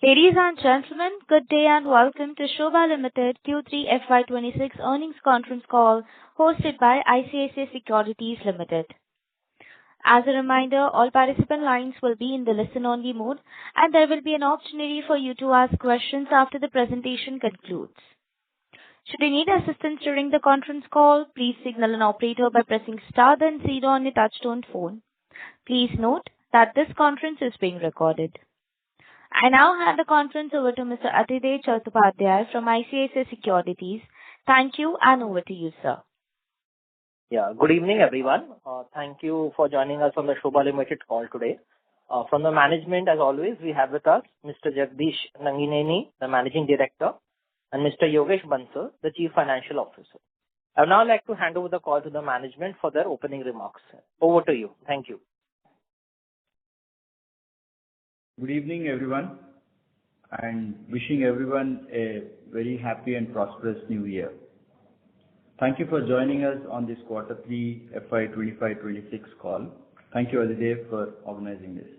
Ladies and gentlemen, good day and welcome to Sobha Limited Q3 FY26 earnings conference call hosted by ICICI Securities Limited. As a reminder, all participant lines will be in the listen-only mode, and there will be an opportunity for you to ask questions after the presentation concludes. Should you need assistance during the conference call, please signal an operator by pressing star then zero on your touchtone phone. Please note that this conference is being recorded. I now hand the conference over to Mr. Adhidev Chattopadhyay from ICICI Securities. Thank you, and over to you, sir. Yeah, good evening, everyone. Thank you for joining us on the Sobha Limited call today. From the management, as always, we have with us Mr. Jagdish Nangineni, the Managing Director, and Mr. Yogesh Bansal, the Chief Financial Officer. I would now like to hand over the call to the management for their opening remarks. Over to you. Thank you. Good evening, everyone, and wishing everyone a very happy and prosperous new year. Thank you for joining us on this Q3 FY25-26 call. Thank you, Adhidev, for organizing this.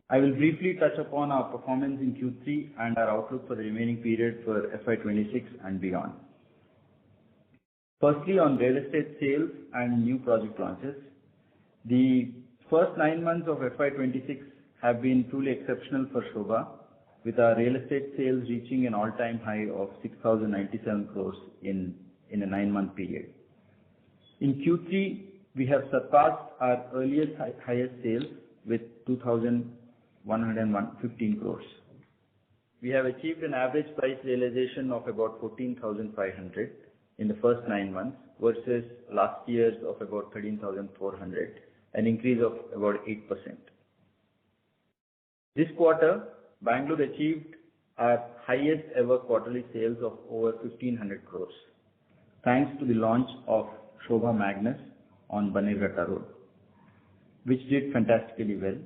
I will briefly touch upon our performance in Q3 and our outlook for the remaining period for FY26 and beyond. Firstly, on real estate sales and new project launches, the first 9 months of FY26 have been truly exceptional for Sobha, with our real estate sales reaching an all-time high of 6,097 crores in a 9-month period. In Q3, we have surpassed our earliest highest sales with 2,115 crores. We have achieved an average price realization of about 14,500 in the first 9 months versus last year's of about 13,400, an increase of about 8%. This quarter, Bangalore achieved our highest ever quarterly sales of over 1,500 crores, thanks to the launch of Sobha Magnus on Bannerghatta Road, which did fantastically well,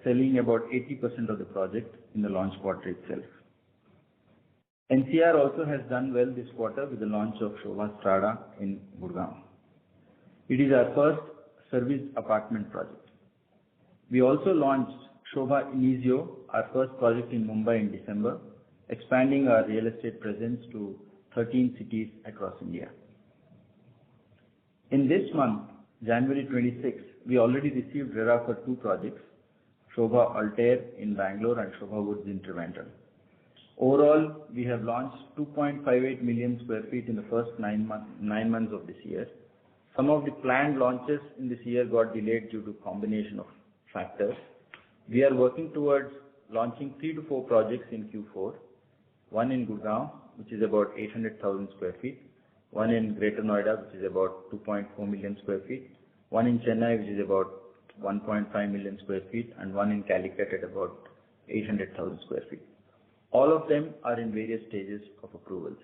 selling about 80% of the project in the launch quarter itself. NCR also has done well this quarter with the launch of Sobha Strada in Gurgaon. It is our first service apartment project. We also launched Sobha Inizio, our first project in Mumbai in December, expanding our real estate presence to 13 cities across India. In this month, January 26, we already received RERA for 2 projects, Sobha Altair in Bangalore and Sobha Woods in Trivandrum. Overall, we have launched 2.58 million square feet in the first 9 months of this year. Some of the planned launches in this year got delayed due to combination of factors. We are working towards launching 3 to 4 projects in Q4, one in Gurgaon, which is about 800,000 square feet, one in Greater Noida, which is about 2.4 million square feet, one in Chennai, which is about 1.5 million square feet, and one in Calicut at about 800,000 square feet. All of them are in various stages of approvals.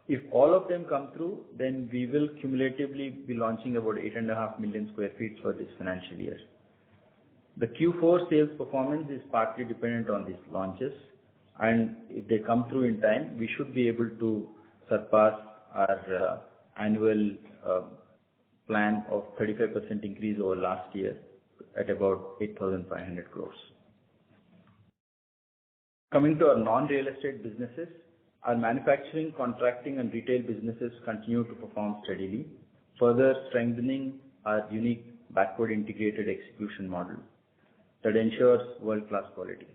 If all of them come through, then we will cumulatively be launching about 8.5 million square feet for this financial year. The Q4 sales performance is partly dependent on these launches, and if they come through in time, we should be able to surpass our annual plan of 35% increase over last year at about 8,500 crores. Coming to our non-real estate businesses, our manufacturing, contracting and retail businesses continue to perform steadily, further strengthening our unique backward integrated execution model that ensures world-class quality.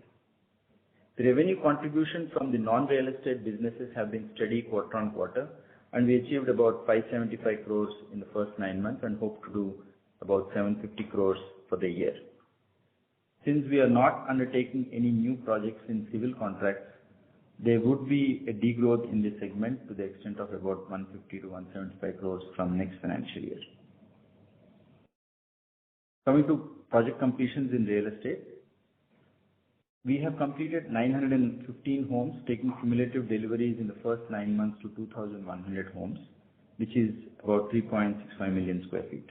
The revenue contribution from the non-real estate businesses have been steady quarter on quarter, and we achieved about 575 crores in the first 9 months and hope to do about 750 crores for the year. Since we are not undertaking any new projects in civil contracts, there would be a degrowth in this segment to the extent of about 150 to 175 crores from next financial year. Coming to project completions in real estate, we have completed 915 homes, taking cumulative deliveries in the first 9 months to 2,100 homes, which is about 3.65 million square feet.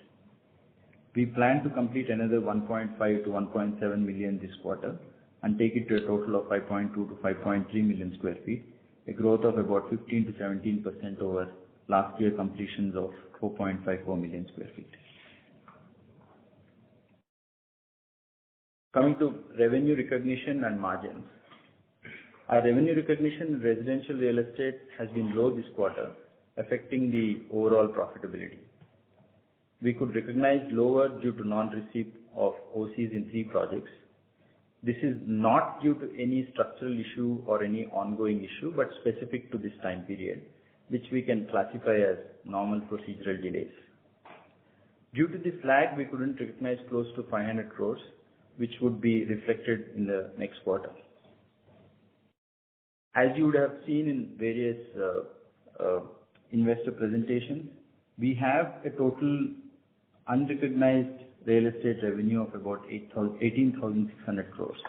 We plan to complete another 1.5 to 1.7 million this quarter and take it to a total of 5.2 to 5.3 million square feet, a growth of about 15 to 17% over last year completions of 4.54 million square feet. Coming to revenue recognition and margins. Our revenue recognition in residential real estate has been low this quarter, affecting the overall profitability. We could recognize lower due to non-receipt of OCs in 3 projects. This is not due to any structural issue or any ongoing issue, but specific to this time period, which we can classify as normal procedural delays. Due to this lag, we couldn't recognize close to 500 crores, which would be reflected in the next quarter. As you would have seen in various investor presentations, we have a total unrecognized real estate revenue of about 18,600 crores.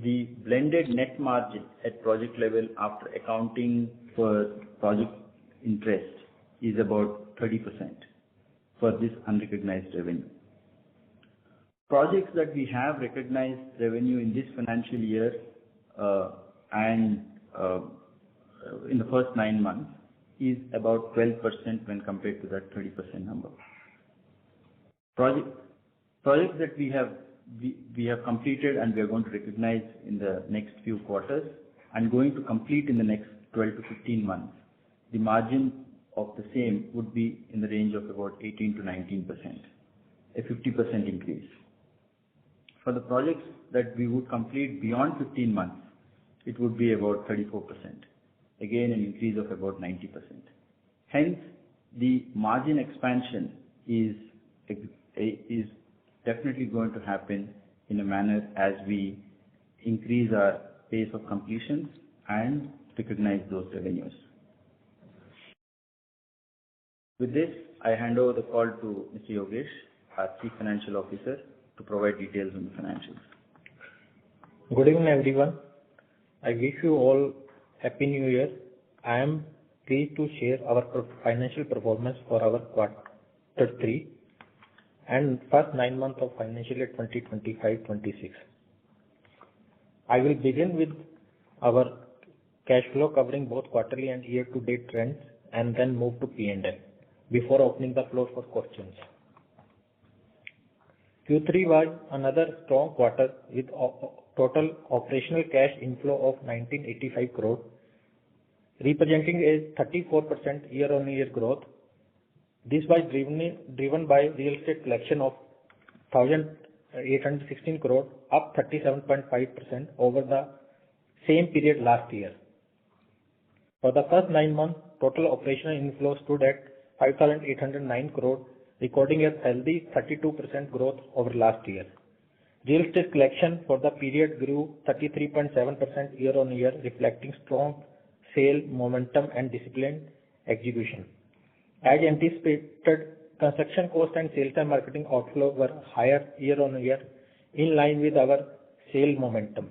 The blended net margin at project level after accounting for project interest is about 30% for this unrecognized revenue. Projects that we have recognized revenue in this financial year and in the first 9 months is about 12% when compared to that 30% number. Projects that we have completed and we are going to recognize in the next few quarters and going to complete in the next 12 to 15 months, the margin of the same would be in the range of about 18 to 19%, a 50% increase. For the projects that we would complete beyond 15 months, it would be about 34%, again an increase of about 90%. Hence, the margin expansion is definitely going to happen in a manner as we increase our pace of completions and recognize those revenues. With this, I hand over the call to Mr. Yogesh, our Chief Financial Officer, to provide details on the financials. Good evening, everyone. I wish you all Happy New Year. I am pleased to share our financial performance for our quarter 3 and first 9 months of financial year 2025-26. I will begin with our cash flow covering both quarterly and year-to-date trends and then move to P&L before opening the floor for questions. Q3 was another strong quarter with total operational cash inflow of 1985 crore, representing a 34% year-on-year growth. This was driven by real estate collection of 1,816 crore, up 37.5% over the same period last year. For the first 9 months, total operational inflow stood at 5,809 crore, recording a healthy 32% growth over last year. Real estate collection for the period grew 33.7% year-on-year, reflecting strong sale momentum and disciplined execution. As anticipated, construction cost and sales and marketing outflow were higher year-on-year, in line with our sale momentum.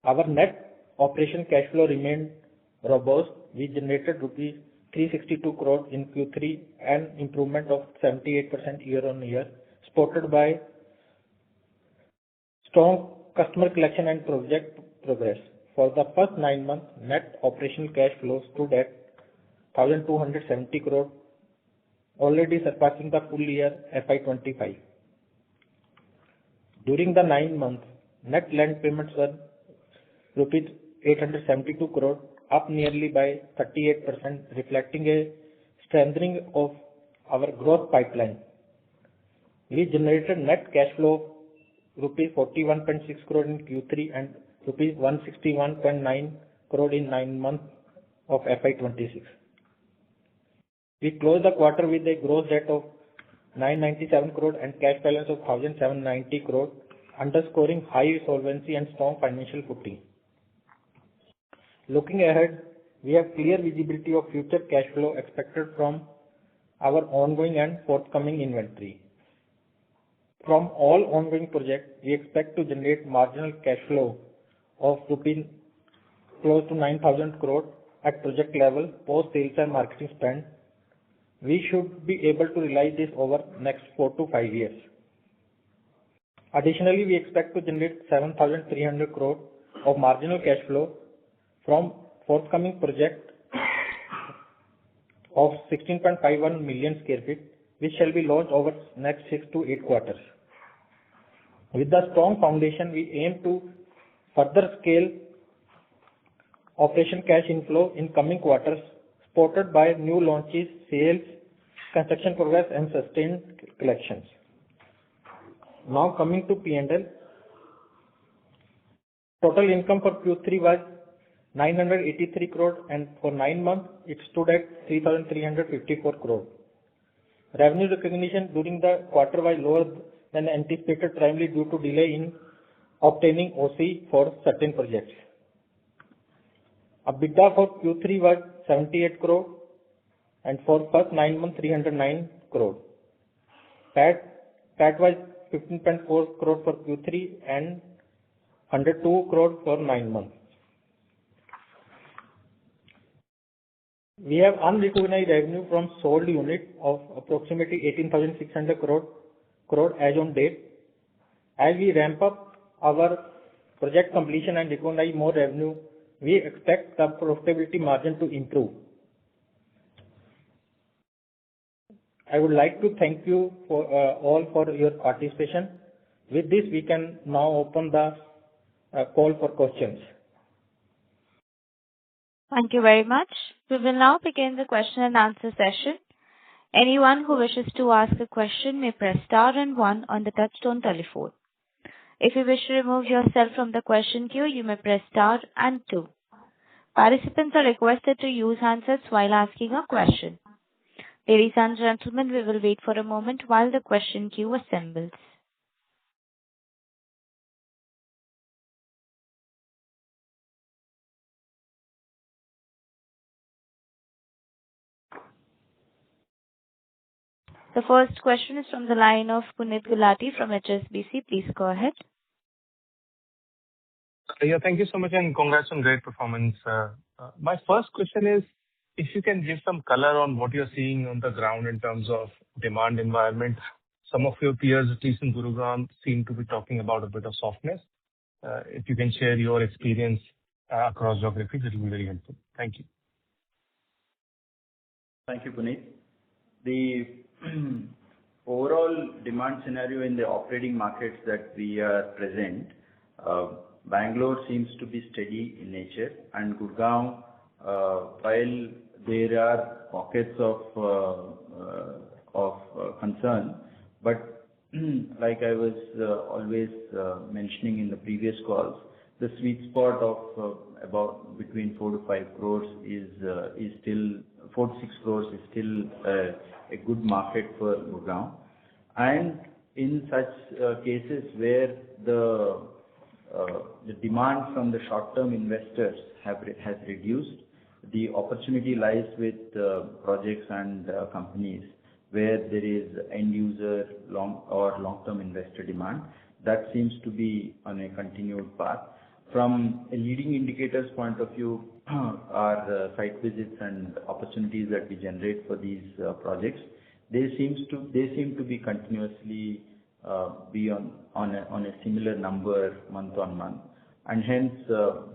Our net operation cash flow remained robust. We generated rupees 362 crore in Q3, an improvement of 78% year-on-year, supported by strong customer collection and project progress. For the first 9 months, net operational cash flow stood at 1,270 crore, already surpassing the full year FY25. During the 9 months, net land payments were rupees 872 crore, up nearly by 38%, reflecting a strengthening of our growth pipeline. We generated net cash flow of rupees 41.6 crore in Q3 and rupees 161.9 crore in 9 months of FY26. We closed the quarter with a gross debt of 997 crore and cash balance of 1,790 crore, underscoring high solvency and strong financial footing. Looking ahead, we have clear visibility of future cash flow expected from our ongoing and forthcoming inventory. From all ongoing projects, we expect to generate marginal cash flow of rupees close to 9,000 crore at project level post sales and marketing spend. We should be able to realize this over next 4 to 5 years. Additionally, we expect to generate 7,300 crore of marginal cash flow from forthcoming project of 16.51 million square feet, which shall be launched over next 6 to 8 quarters. With the strong foundation, we aim to further scale operation cash inflow in coming quarters, supported by new launches, sales, construction progress, and sustained collections. Now coming to P&L. Total income for Q3 was 983 crore, and for 9 months it stood at 3,354 crore. Revenue recognition during the quarter was lower than anticipated, primarily due to delay in obtaining OC for certain projects. EBITDA for Q3 was 78 crore, and for first 9 months 309 crore. PAT was 15.4 crore for Q3 and 102 crore for 9 months. We have unrecognized revenue from sold unit of approximately 18,600 crore as on date. As we ramp up our project completion and recognize more revenue, we expect the profitability margin to improve. I would like to thank you for all for your participation. With this, we can now open the call for questions. Thank you very much. We will now begin the question and answer session. Anyone who wishes to ask a question may press star and 1 on the touchtone telephone. If you wish to remove yourself from the question queue, you may press star and 2. Participants are requested to use handsets while asking a question. Ladies and gentlemen, we will wait for a moment while the question queue assembles. The first question is from the line of Puneet Gulati from HSBC. Please go ahead. Yeah, thank you so much and congrats on great performance. My first question is, if you can give some color on what you're seeing on the ground in terms of demand environment. Some of your peers, at least in Gurugram, seem to be talking about a bit of softness. If you can share your experience across geographies, it will be very helpful. Thank you. Thank you, Puneet. The overall demand scenario in the operating markets that we are present, Bangalore seems to be steady in nature, and Gurgaon, while there are pockets of concern, but like I was always mentioning in the previous calls, the sweet spot of about between 4 to 5 crores is still 4 to 6 crores is still a good market for Gurgaon. And in such cases where the demand from the short-term investors has reduced, the opportunity lies with projects and companies where there is end user long-term investor demand. That seems to be on a continued path. From a leading indicators point of view, our site visits and opportunities that we generate for these projects, they seem to be continuously be on a similar number month on month, and hence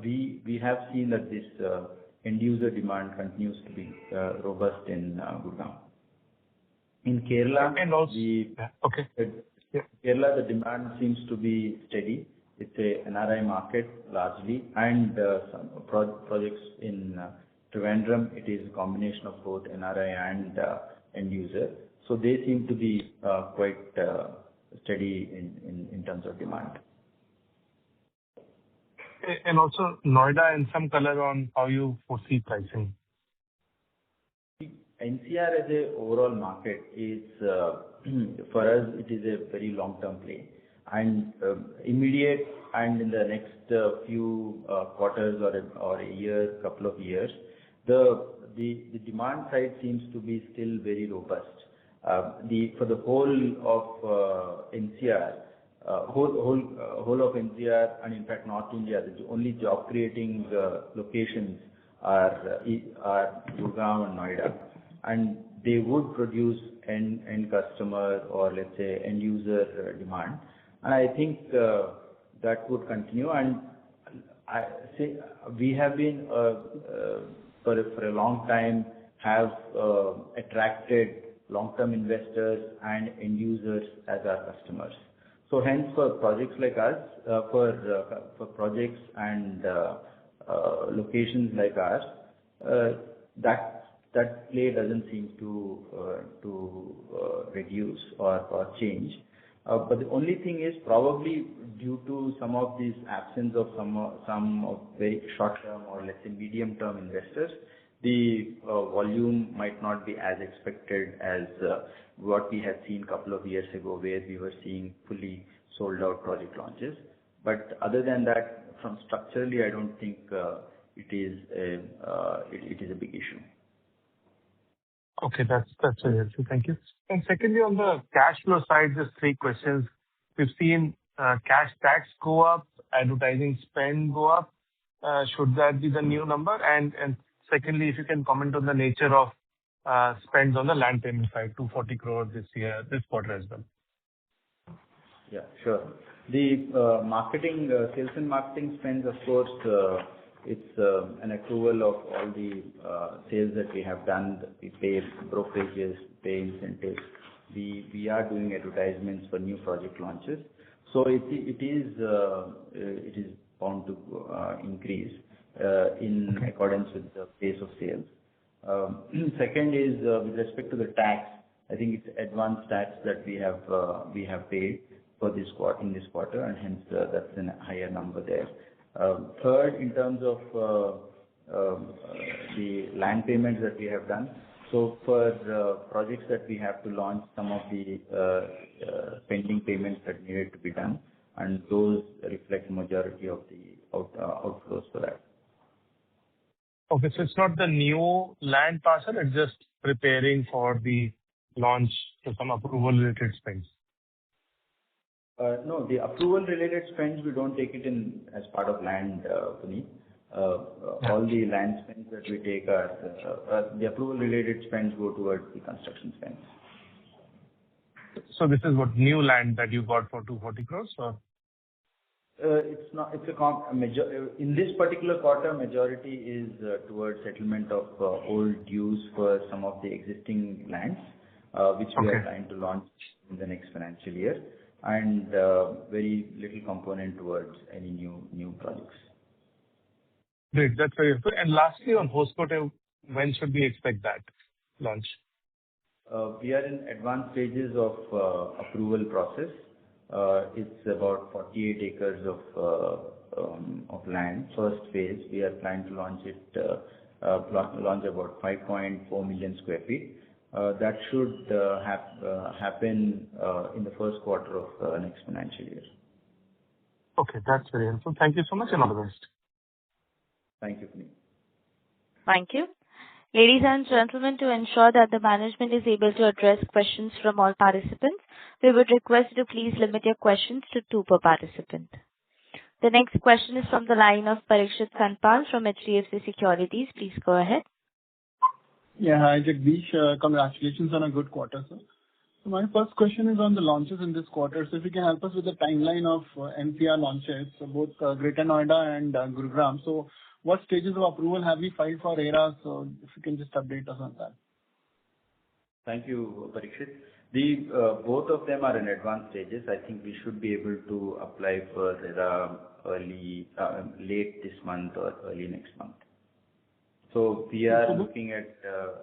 we have seen that this end user demand continues to be robust in Gurgaon. In Kerala, And also, Kerala, the demand seems to be steady. It's a NRI market largely, and some projects in Trivandrum. It is a combination of both NRI and end user. So they seem to be quite steady in terms of demand. And also Noida, and some color on how you foresee pricing. NCR as a overall market is for us it is a very long-term play, and immediate and in the next few quarters or a year, couple of years, the demand side seems to be still very robust. For the whole of NCR, whole of NCR, and in fact North India, the only job creating locations are Gurgaon and Noida, and they would produce end customer or let's say end user demand, and I think that would continue. And I say we have been for a long time have attracted long-term investors and end users as our customers. So hence, for projects like us, for projects and locations like ours, that play doesn't seem to reduce or change. But the only thing is probably due to some of these absence of some of very short-term or let's say medium-term investors, the volume might not be as expected as what we had seen a couple of years ago, where we were seeing fully sold out project launches. But other than that, from structurally, I don't think it is a big issue. Okay, that's very helpful. Thank you. And secondly, on the cash flow side, just 3 questions. We've seen cash tax go up, advertising spend go up. Should that be the new number? And secondly, if you can comment on the nature of spends on the land payment side, 240 crore this quarter as well. Yeah, sure. The sales and marketing spends, of course, it's an accrual of all the sales that we have done. We pay brokerages, pay incentives. We are doing advertisements for new project launches. So it is bound to increase in accordance with the pace of sales. Second is with respect to the tax. I think it's advanced tax that we have paid for this quarter, and hence that's a higher number there. Third, in terms of the land payments that we have done. So for projects that we have to launch, some of the pending payments that needed to be done, and those reflect majority of the outflows for that. Okay, so it's not the new land parcel, it's just preparing for the launch, so some approval-related spends. No, the approval-related spends, we don't take it in as part of land, Puneet. All the land spends that we take are the approval-related spends go towards the construction spends. So this is what new land that you got for 240 crores, or? It's not. It's in this particular quarter, majority is towards settlement of old dues for some of the existing lands, which we are trying to launch in the next financial year, and very little component towards any new projects. Great, that's very helpful. And lastly, on Hoskote, when should we expect that launch? We are in advanced stages of approval process. It's about 48 acres of land. First phase, we are planning to launch about 5.4 million square feet. That should happen in the first quarter of next financial year. Okay, that's very helpful. Thank you so much, and all the best. Thank you, Puneet. Thank you. Ladies and gentlemen, to ensure that the management is able to address questions from all participants, we would request you to please limit your questions to 2 per participant. The next question is from the line of Parikshit Kandpal from HDFC Securities. Please go ahead. Yeah, hi Jagdish. Congratulations on a good quarter, sir. So my first question is on the launches in this quarter. So if you can help us with the timeline of NCR launches, so both Greater Noida and Gurugram. So what stages of approval have we filed for RERA? So if you can just update us on that. Thank you, Parikshit. Both of them are in advanced stages. I think we should be able to apply for RERA late this month or early next month. So we are looking at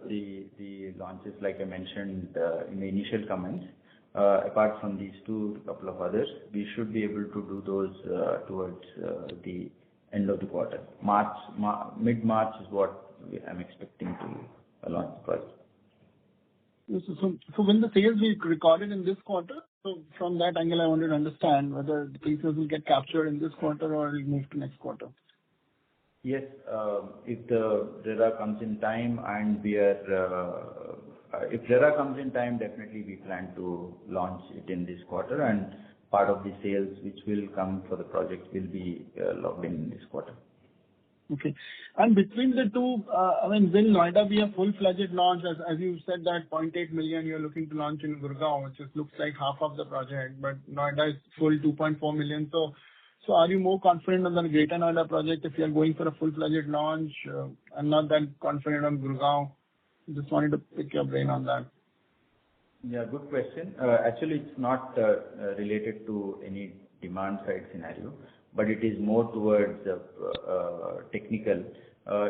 the launches, like I mentioned in the initial comments. Apart from these 2, a couple of others, we should be able to do those towards the end of the quarter. Mid-March is what I'm expecting to launch the project. So when the sales we recorded in this quarter, so from that angle I wanted to understand whether the pre-sales will get captured in this quarter or will move to next quarter. Yes, if the RERA comes in time, and if RERA comes in time, definitely we plan to launch it in this quarter, and part of the sales which will come for the project will be logged in this quarter. Okay. And between the 2, will Noida be a full-fledged launch? As you said that 0.8 million you're looking to launch in Gurgaon, which just looks like half of the project, but Noida is full 2.4 million. So are you more confident on the Greater Noida project if you are going for a full-fledged launch and not that confident on Gurgaon? Just wanted to pick your brain on that. Yeah, good question. Actually, it's not related to any demand side scenario, but it is more towards technical.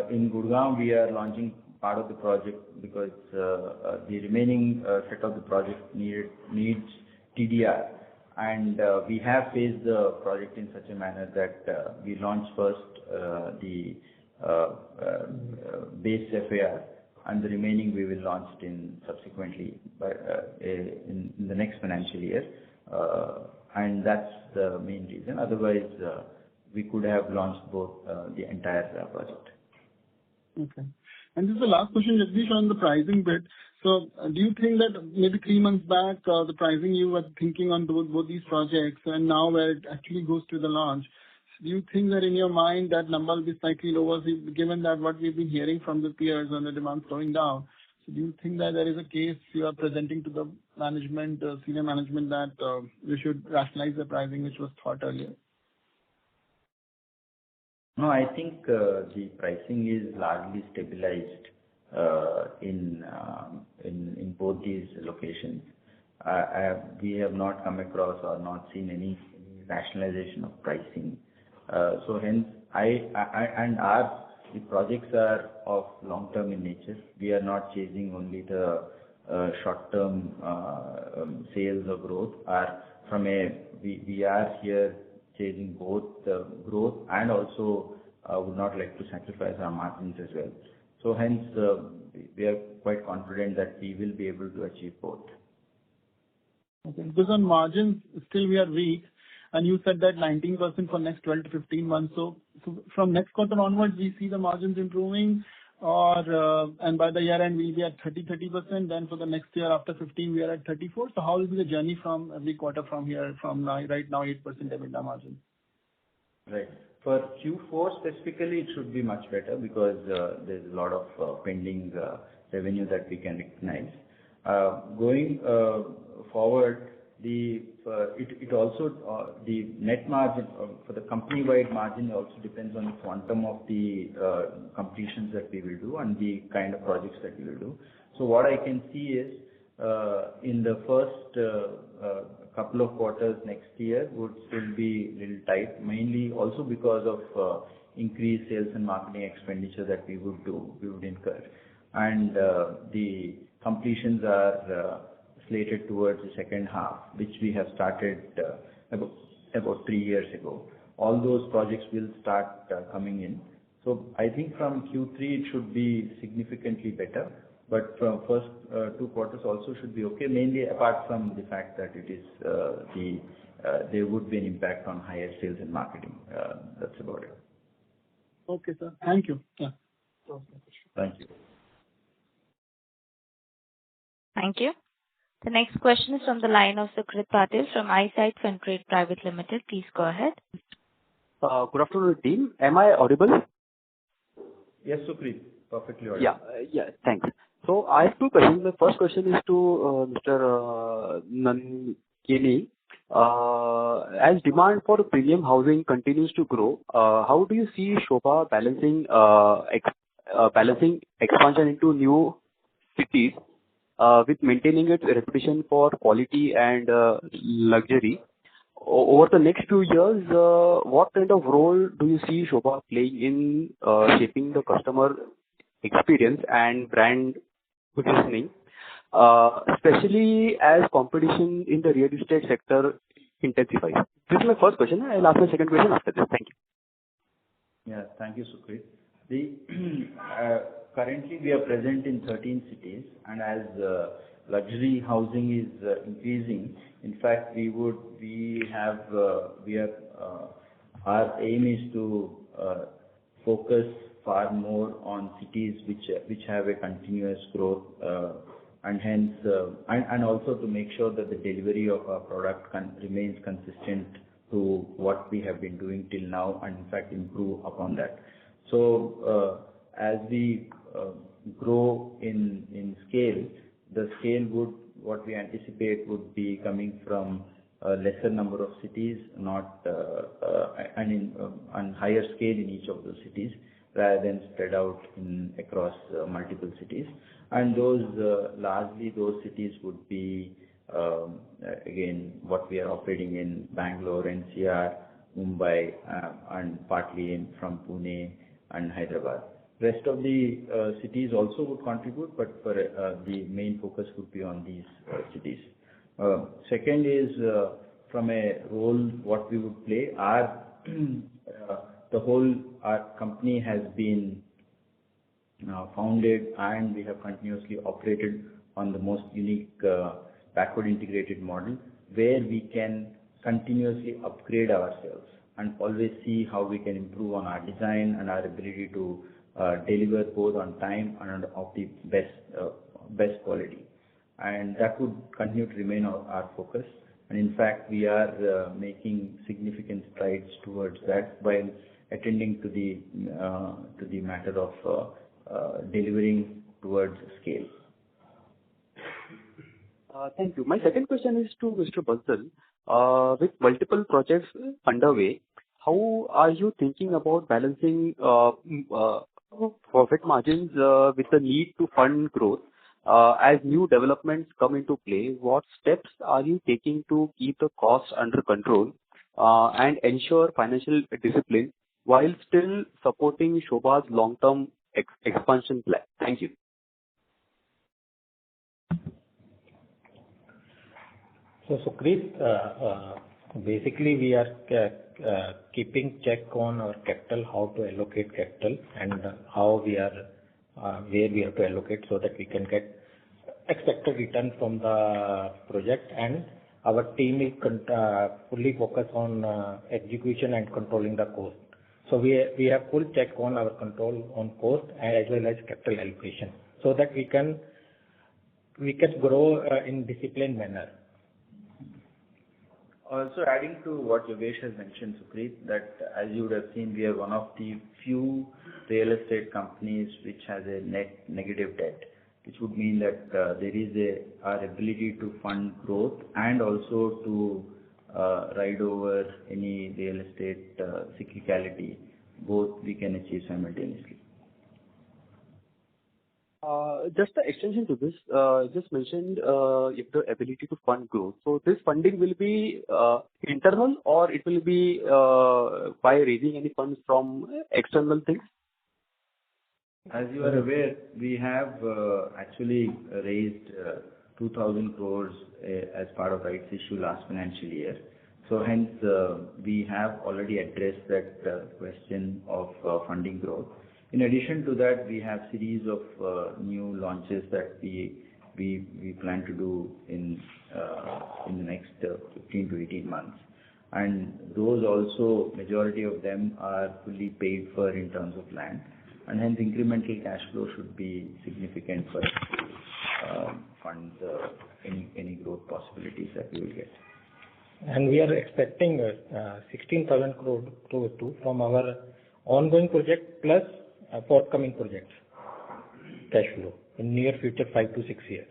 In Gurgaon, we are launching part of the project because the remaining set of the project needs TDR, and we have phased the project in such a manner that we launch first the base FAR, and the remaining we will launch it in subsequently in the next financial year. And that's the main reason. Otherwise, we could have launched both the entire project. Okay. And this is the last question, Jagdish, on the pricing bit. So do you think that maybe 3 months back, the pricing you were thinking on both these projects, and now where it actually goes to the launch, do you think that in your mind that number will be slightly lower, given that what we've been hearing from the peers on the demand slowing down? So do you think that there is a case you are presenting to the management, senior management, that we should rationalize the pricing which was thought earlier? No, I think the pricing is largely stabilized in both these locations. We have not come across or not seen any rationalization of pricing. So hence, the projects are of long-term in nature. We are not chasing only the short-term sales or growth. We are here chasing both the growth and also would not like to sacrifice our margins as well. So hence, we are quite confident that we will be able to achieve both. Okay. Because on margins, still we are weak, and you said that 19% for next 12 to 15 months. So from next quarter onwards, we see the margins improving, or and by the year end we'll be at 30%. Then for the next year after 15, we are at 34. So how will be the journey from every quarter from here, from now, right now 8% EBITDA margin? Right. For Q4 specifically, it should be much better because there's a lot of pending revenue that we can recognize. Going forward, the net margin for the company-wide margin also depends on the quantum of the completions that we will do and the kind of projects that we will do. So what I can see is in the first couple of quarters next year would still be a little tight, mainly also because of increased sales and marketing expenditure that we would incur, and the completions are slated towards the second half, which we have started about 3 years ago. All those projects will start coming in. So I think from Q3 it should be significantly better, but from first 2 quarters also should be okay, mainly apart from the fact that it is there would be an impact on higher sales and marketing. That's about it. Okay, sir. Thank you. Yeah. Thank you. Thank you. The next question is from the line of Sukrit Patil from Eyesight Fintrade Private Limited. Please go ahead. Good afternoon, team. Am I audible? Yes, Sukrit. Perfectly audible. Yeah, thanks. So I have 2 questions. The first question is to Mr. Nangini. As demand for premium housing continues to grow, how do you see Sobha balancing expansion into new cities with maintaining its reputation for quality and luxury? Over the next few years, what kind of role do you see Sobha playing in shaping the customer experience and brand positioning, especially as competition in the real estate sector intensifies? This is my first question. I'll ask my second question after this. Thank you. Yeah, thank you, Sukrit. Currently we are present in 13 cities, and as luxury housing is increasing, in fact, our aim is to focus far more on cities which have a continuous growth, and hence and also to make sure that the delivery of our product remains consistent to what we have been doing till now, and in fact improve upon that. So as we grow in scale, what we anticipate would be coming from a lesser number of cities, and higher scale in each of those cities, rather than spread out across multiple cities. And those largely those cities would be again what we are operating in Bangalore, NCR, Mumbai, and partly from Pune and Hyderabad. Rest of the cities also would contribute, but for the main focus would be on these cities. Second is from a role what we would play. Our our company has been founded, and we have continuously operated on the most unique backward integrated model, where we can continuously upgrade ourselves and always see how we can improve on our design and our ability to deliver both on time and of the best quality. And that would continue to remain our focus. And in fact, we are making significant strides towards that by attending to the matter of delivering towards scale. Thank you. My second question is to Mr. Bansal. With multiple projects underway, how are you thinking about balancing profit margins with the need to fund growth? As new developments come into play, what steps are you taking to keep the costs under control and ensure financial discipline while still supporting Sobha's long-term expansion plan? Thank you. So Chris, basically we are keeping check on our capital, how to allocate capital, and how we are where we have to allocate so that we can get expected return from the project. And our team is fully focused on execution and controlling the cost. So we have full check on our control on cost as well as capital allocation, so that we can grow in disciplined manner. Also adding to what Yogesh has mentioned, Sukrit, that as you would have seen, we are one of the few real estate companies which has a net negative debt, which would mean that there is our ability to fund growth and also to ride over any real estate cyclicality. Both we can achieve simultaneously. Just an extension to this, just mentioned if the ability to fund growth. So this funding will be internal, or it will be by raising any funds from external things? As you are aware, we have actually raised 2,000 crores as part of rights issue last financial year. So hence we have already addressed that question of funding growth. In addition to that, we have series of new launches that we plan to do in the next 15 to 18 months, and those also majority of them are fully paid for in terms of land, and hence incremental cash flow should be significant for us to fund any growth possibilities that we will get. And we are expecting 16,000 crore too from our ongoing project plus forthcoming projects cash flow in near future 5 to 6 years.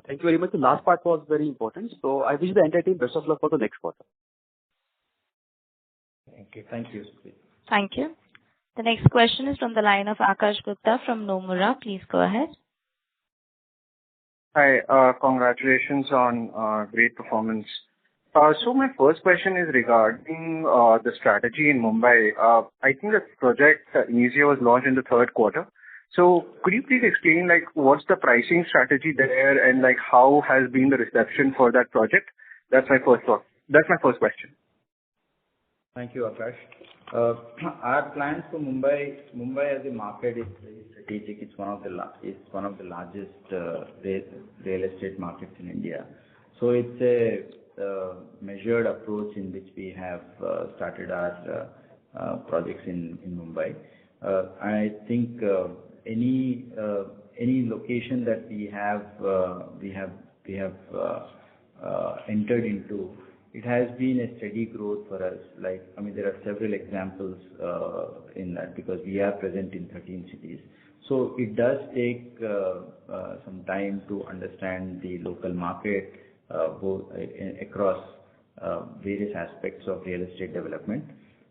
Thank you very much. The last part was very important. So I wish the entire team best of luck for the next quarter. Thank you. Thank you. Thank you. The next question is from the line of Akash Gupta from Nomura. Please go ahead. Hi, congratulations on great performance. So my first question is regarding the strategy in Mumbai. I think the project Inizio was launched in the third quarter. So could you please explain what's the pricing strategy there, and how has been the reception for that project? That's my first thought. That's my first question. Thank you, Akash. Our plans for Mumbai as a market is very strategic. It's one of the largest real estate markets in India. So it's a measured approach in which we have started our projects in Mumbai. I think any location that we have entered into, it has been a steady growth for us. There are several examples in that, because we are present in 13 cities. So it does take some time to understand the local market both across various aspects of real estate development,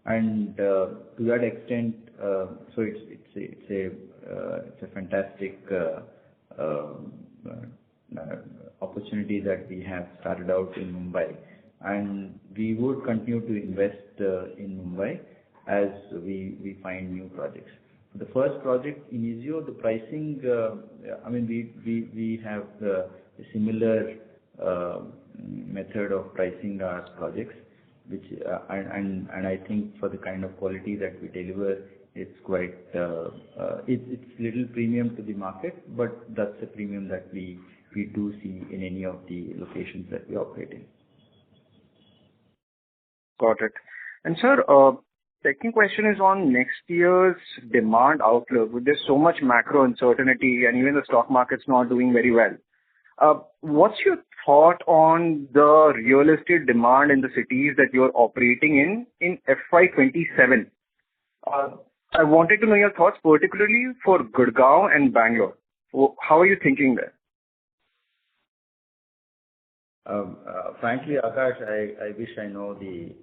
and to that extent, so it's it's a fantastic opportunity that we have started out in Mumbai, and we would continue to invest in Mumbai as we find new projects. The first project, Inizio, the pricing, we have a similar method of pricing our projects, which and I think for the kind of quality that we deliver, it's quite it's little premium to the market, but that's a premium that we do see in any of the locations that we operate in. Got it. And sir, second question is on next year's demand outlook. With there's so much macro uncertainty and even the stock market's not doing very well. What's your thought on the real estate demand in the cities that you're operating in FY27? I wanted to know your thoughts, particularly for Gurgaon and Bangalore. How are you thinking there? Frankly, Akash, I wish I know the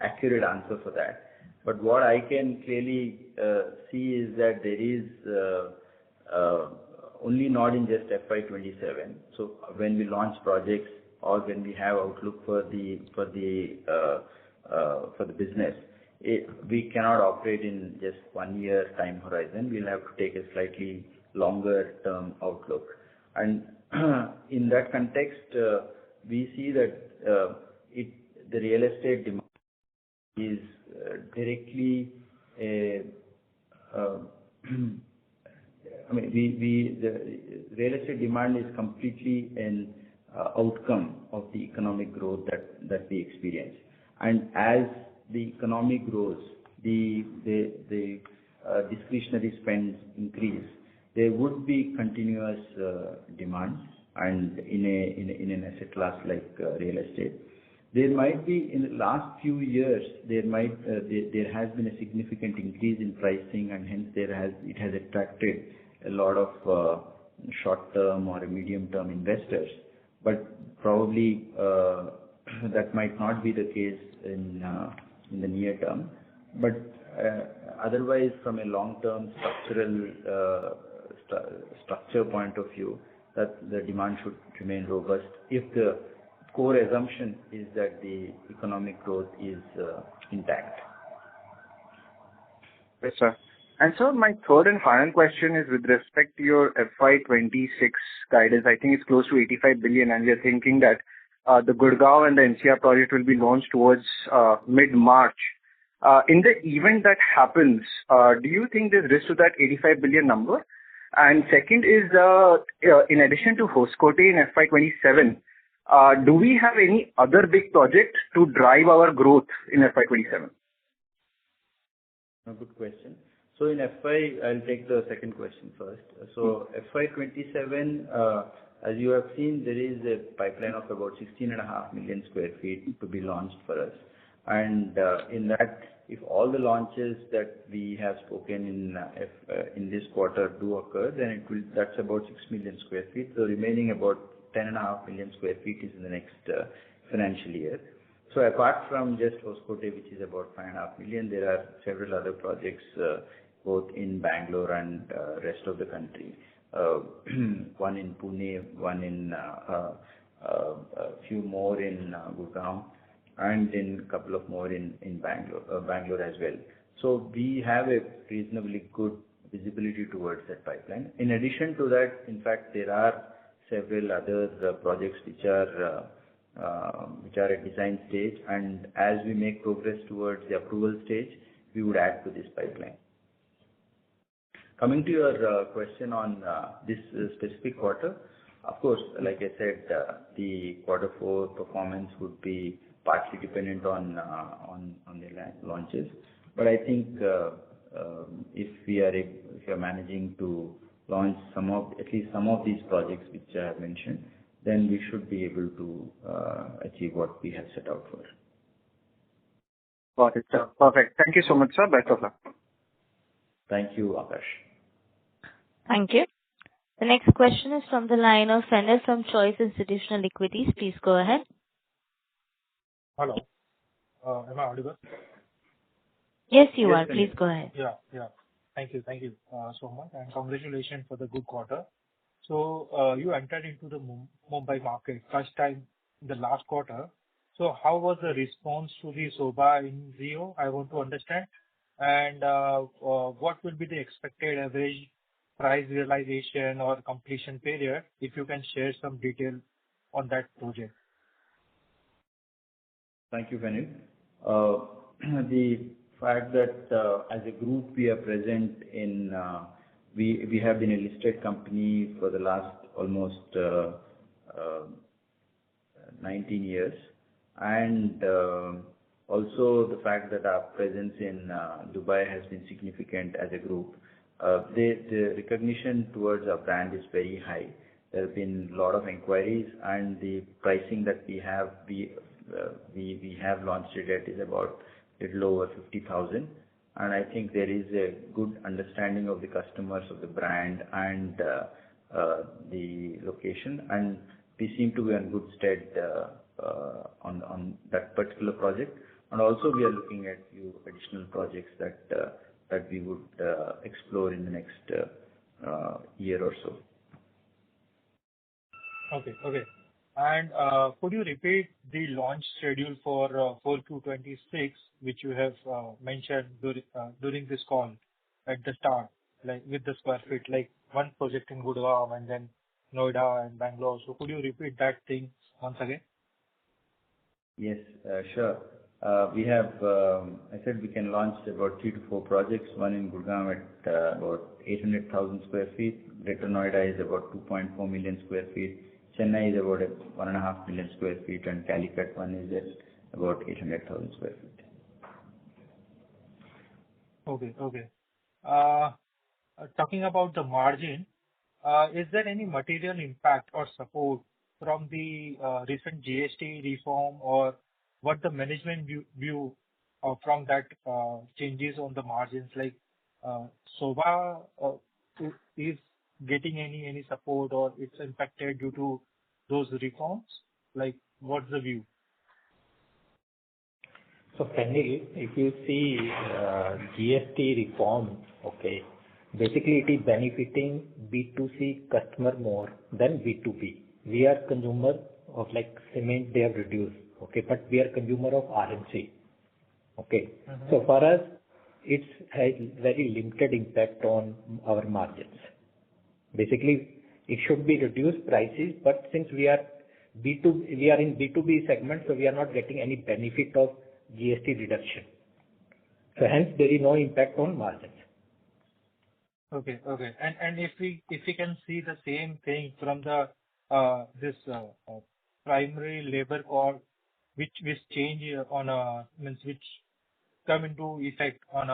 accurate answer for that. But what I can clearly see is that there is only not in just FY27. So when we launch projects or when we have outlook for the business, we cannot operate in just 1 year time horizon. We'll have to take a slightly longer term outlook. And in that context, we see that the real estate demand is directly the real estate demand is completely an outcome of the economic growth that we experience. And as the economy grows, the discretionary spends increase, there would be continuous demand, and in an asset class like real estate. There might be, in the last few years, there has been a significant increase in pricing, and hence it has attracted a lot of short-term or medium-term investors. But probably that might not be the case in the near term. But otherwise, from a long-term structure point of view, that the demand should remain robust if the core assumption is that the economic growth is intact. Yes, sir. And so my third and final question is with respect to your FY26 guidance. I think it's close to 85 billion, and we are thinking that the Gurgaon and the NCR project will be launched towards mid-March. In the event that happens, do you think there's risk to that 85 billion number? And second is, in addition to Hoskote in FY27, do we have any other big projects to drive our growth in FY27? A good question. So in I'll take the second question first. So FY27, as you have seen, there is a pipeline of about 16.5 million square feet to be launched for us. And in that, if all the launches that we have spoken in this quarter do occur, then that's about 6 million square feet. The remaining about 10.5 million square feet is in the next financial year. So apart from just Hoskote, which is about 5.5 million, there are several other projects both in Bangalore and rest of the country. One in Pune, one in a few more in Gurgaon, and then a couple of more in Bangalore as well. So we have a reasonably good visibility towards that pipeline. In addition to that, in fact, there are several other projects which are at design stage, and as we make progress towards the approval stage, we would add to this pipeline. Coming to your question on this specific quarter, of course, like I said, the quarter 4 performance would be partly dependent on the launches. But I think if we are managing to launch at least some of these projects which I have mentioned, then we should be able to achieve what we have set out for. Got it, sir. Perfect. Thank you so much, sir. Best of luck. Thank you, Akash. Thank you. The next question is from the line of Fenner from Choice Institutional Equities. Please go ahead. Hello. Am I audible? Yes, you are. Please go ahead. Yeah. Thank you so much, and congratulations for the good quarter. So you entered into the Mumbai market first time in the last quarter. So how was the response to the Sobha in Rio? I want to understand. And what will be the expected average price realization or completion period, if you can share some detail on that project? Thank you, Fenil. The fact that as a group we are present in, we have been a listed company for the last almost 19 years, and also the fact that our presence in Dubai has been significant as a group. The recognition towards our brand is very high. There have been a lot of inquiries, and the pricing that we have, we have launched it at is about a little over 50,000, and I think there is a good understanding of the customers of the brand and the location, and we seem to be in good stead on that particular project. And also we are looking at few additional projects that we would explore in the next year or so. Okay. And could you repeat the launch schedule for 4Q26, which you have mentioned during this call at the start, like with the square feet, like one project in Gurgaon and then Noida and Bangalore. So could you repeat that thing once again? Yes, sure. We have, I said we can launch about 3 to 4 projects. One in Gurgaon at about 800,000 square feet. Greater Noida is about 2.4 million square feet. Chennai is about 1.5 million square feet, and Calicut one is at about 800,000 square feet. Okay. Talking about the margin, is there any material impact or support from the recent GST reform, or what the management view from that changes on the margins? Like Sobha is getting any support, or it's impacted due to those reforms? Like, what's the view? So, Fenil, if you see GST reform, okay, basically it is benefiting B2C customer more than B2B. We are consumer of like cement, they have reduced, okay, but we are consumer of RMC, okay. Mm-hmm. So for us, it's has very limited impact on our margins. Basically, it should be reduced prices, but since we are in B2B segment, so we are not getting any benefit of GST reduction. So hence there is no impact on margins. Okay. And if we can see the same thing from the this primary labor code, which change on which come into effect on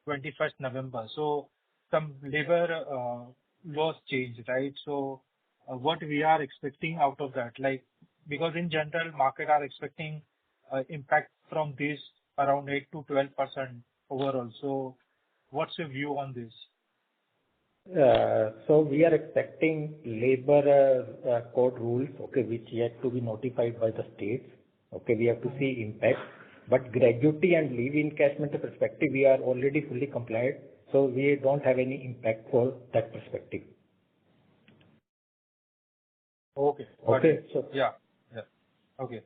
21st November. So some labor laws change, right? So what we are expecting out of that, like, because in general market are expecting impact from this around 8 to 12% overall. So what's your view on this? So we are expecting labor code rules, okay, which yet to be notified by the states. Okay, we have to see impact. But gratuity and leave encashment perspective, we are already fully compliant, so we don't have any impact for that perspective. Okay. Okay. So yeah. Okay.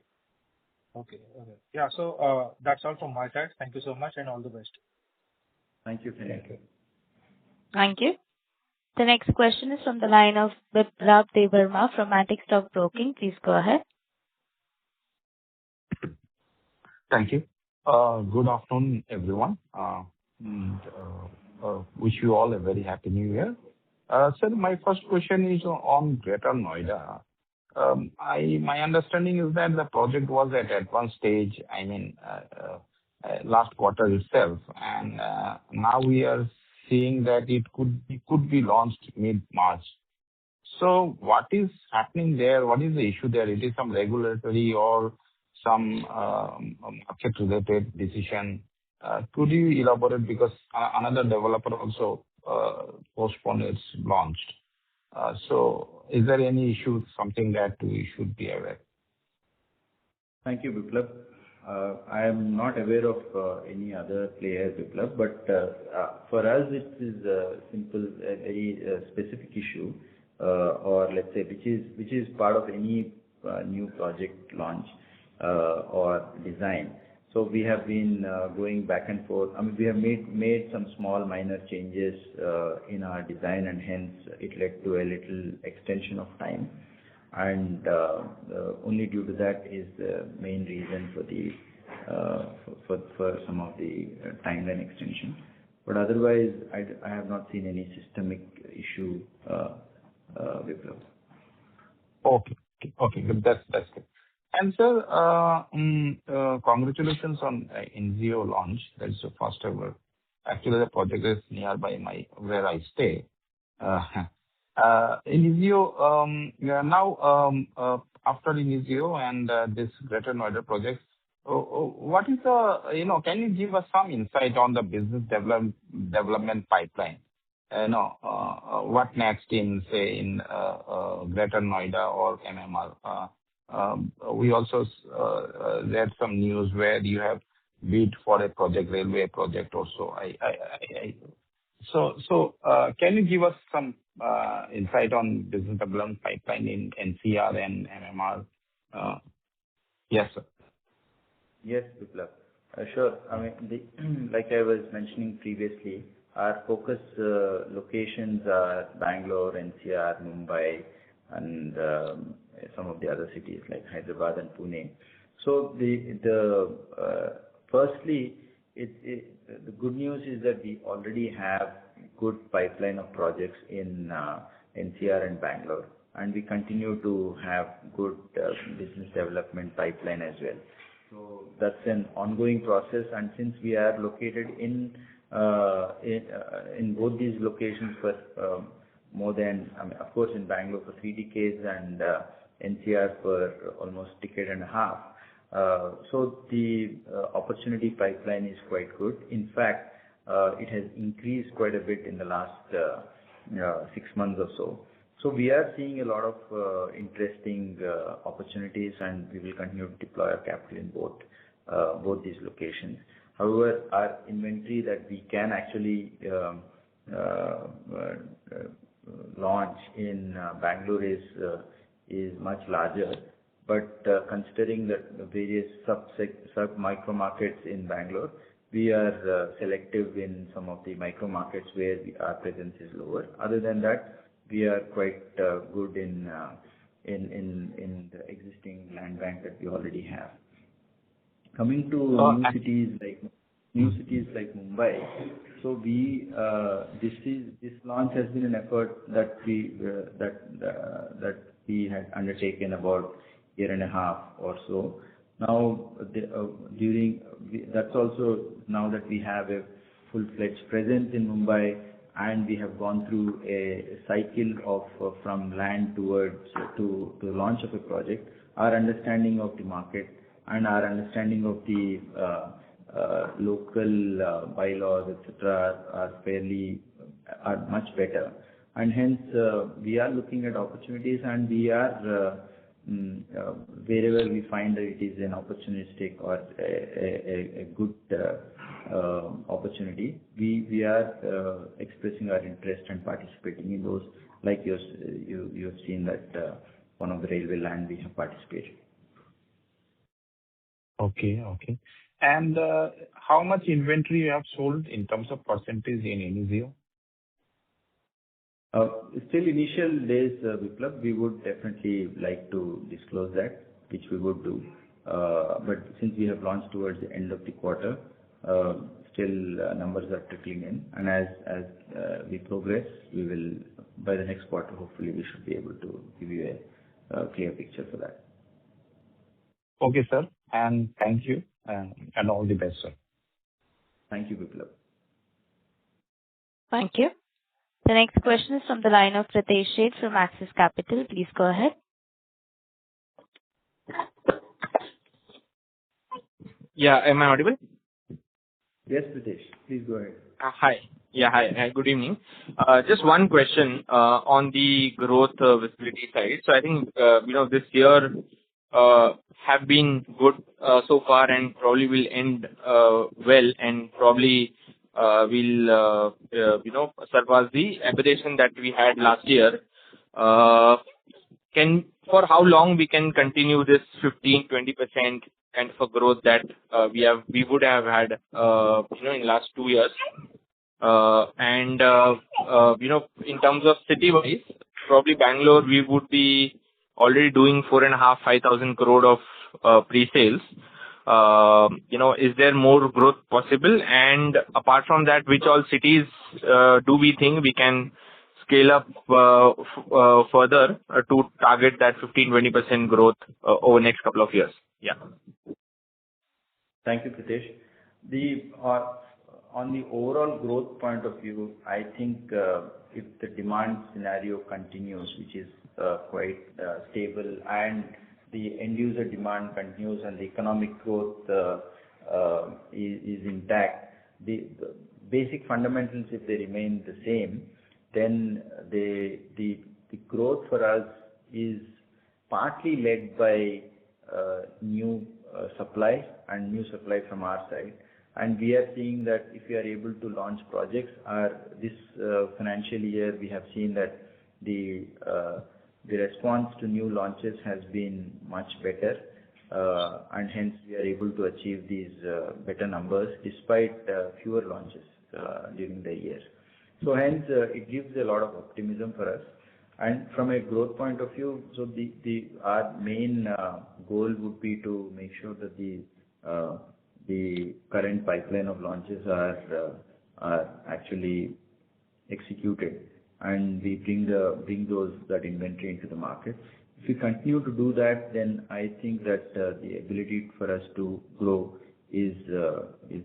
Yeah. So that's all from my side. Thank you so much, and all the best. Thank you, Fenil. Thank you. The next question is from the line of Biplab Debbarma from Antique Stock Broking. Please go ahead. Thank you. Good afternoon, everyone. And wish you all a very happy new year. Sir, my first question is on Greater Noida. My understanding is that the project was at advanced stage, last quarter itself, and now we are seeing that it could be launched mid-March. So what is happening there? What is the issue there? It is some regulatory or some market-related decision. Could you elaborate, because another developer also postponed its launch. So is there any issue, something that we should be aware? Thank you, Biplab. I am not aware of any other player, Biplab, but for us it is a simple, a very specific issue, or let's say which is part of any new project launch or design. So we have been going back and forth. I mean, we have made some small minor changes in our design, and hence it led to a little extension of time. And only due to that is the main reason for the for some of the timeline extension. But otherwise, I have not seen any systemic issue, Viplav. Okay, good. That's good. And sir, congratulations on NGO launch. That is the first ever. Actually, the project is nearby where I stay. Inizio, now after Inizio and this Greater Noida project, what is the, can you give us some insight on the business development pipeline? What next in, say, in Greater Noida or MMR? We also read some news where you have bid for a project, railway project also. So can you give us some insight on business development pipeline in NCR and MMR? Yes, sir. Yes, Biplab. Sure. I mean, like I was mentioning previously, our focus locations are Bangalore, NCR, Mumbai, and some of the other cities like Hyderabad and Pune. So firstly, the good news is that we already have good pipeline of projects in NCR and Bangalore, and we continue to have good business development pipeline as well. So that's an ongoing process, and since we are located in both these locations for more than, I mean, of course, in Bangalore for 3 decades and NCR for almost a decade and a half. So the opportunity pipeline is quite good. In fact, it has increased quite a bit in the last 6 months or so. So we are seeing a lot of interesting opportunities, and we will continue to deploy our capital in both these locations. However, our inventory that we can actually launch in Bangalore is much larger. But considering that the various sub micro markets in Bangalore, we are selective in some of the micro markets where our presence is lower. Other than that, we are quite good in the existing land bank that we already have. Coming to new cities like Mumbai, so this launch has been an effort that we had undertaken about year and a half or so. Now, that's also now that we have a full-fledged presence in Mumbai, and we have gone through a cycle of from land to launch of a project. Our understanding of the market and our understanding of the local bylaws, etc., are much better, and hence we are looking at opportunities, and we are wherever we find that it is an opportunistic or a good opportunity, we are expressing our interest and participating in those. Like you have seen that one of the railway land we have participated. Okay. And how much inventory you have sold in terms of percentage in Inizio? Still initial days, Viplab, we would definitely like to disclose that, which we would do. But since we have launched towards the end of the quarter, still numbers are trickling in. And as we progress, we will, by the next quarter, hopefully we should be able to give you a clear picture for that. Okay, sir. And thank you, and all the best, sir. Thank you, Viplab. Thank you. The next question is from the line of Pritesh Sheth from Axis Capital. Please go ahead. Yeah, am I audible? Yes, Pritesh, please go ahead. Hi. Yeah, hi. Good evening. Just one question on the growth visibility side. So I think, this year, have been good so far and probably will end well, and probably will surpass the aberration that we had last year. For how long we can continue this 15-20% kind of a growth that we would have had in last 2 years? In terms of city-wise, probably Bangalore, we would be already doing 4,500-5,000 crore of pre-sales. Is there more growth possible? And apart from that, which all cities do we think we can scale up further to target that 15-20% growth over the next couple of years? Yeah. Thank you, Pritesh. On the overall growth point of view, I think if the demand scenario continues, which is quite stable, and the end user demand continues and the economic growth is intact, the basic fundamentals, if they remain the same, then the growth for us is partly led by new supply and new supply from our side. And we are seeing that if we are able to launch projects, this financial year we have seen that the response to new launches has been much better, and hence we are able to achieve these better numbers despite fewer launches during the year. So hence it gives a lot of optimism for us. And from a growth point of view, so our main goal would be to make sure that the current pipeline of launches are actually executed, and we bring that inventory into the market. If we continue to do that, then I think that the ability for us to grow is